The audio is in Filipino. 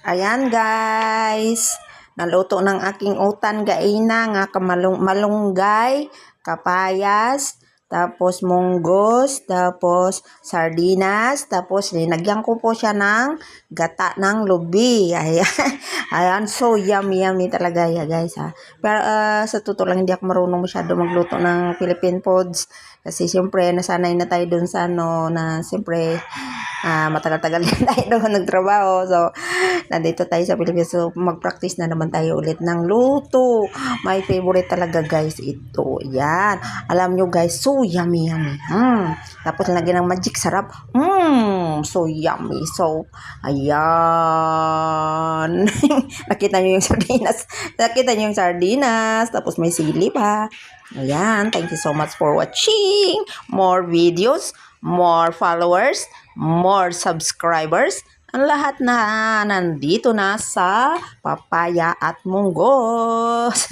Ayan guys, naluto ng aking utan gaina nga malunggay, kapayas, tapos munggos, tapos sardinas, tapos linagyan ko po siya ng gata ng lubi. Ayan, ayan so yummy talaga ya guys ha. Pero sa totoo lang hindi ako marunong masyado magluto ng Philippine foods kasi siyempre nasanay na tayo dun sa na siyempre matagal-tagal na tayo doon nagtrabaho. So, nandito tayo sa Pilipinas. So, mag-practice na naman tayo ulit ng luto. My favorite talaga guys ito. Yan. Alam nyo guys, so yummy. Tapos lagyan ng magic sarap. So yummy. So, ayan. Nakita nyo yung sardinas. Tapos may sili pa. Ayan. Thank you so much for watching. More videos, more followers, more subscribers, ang lahat na nandito na sa papaya at munggos.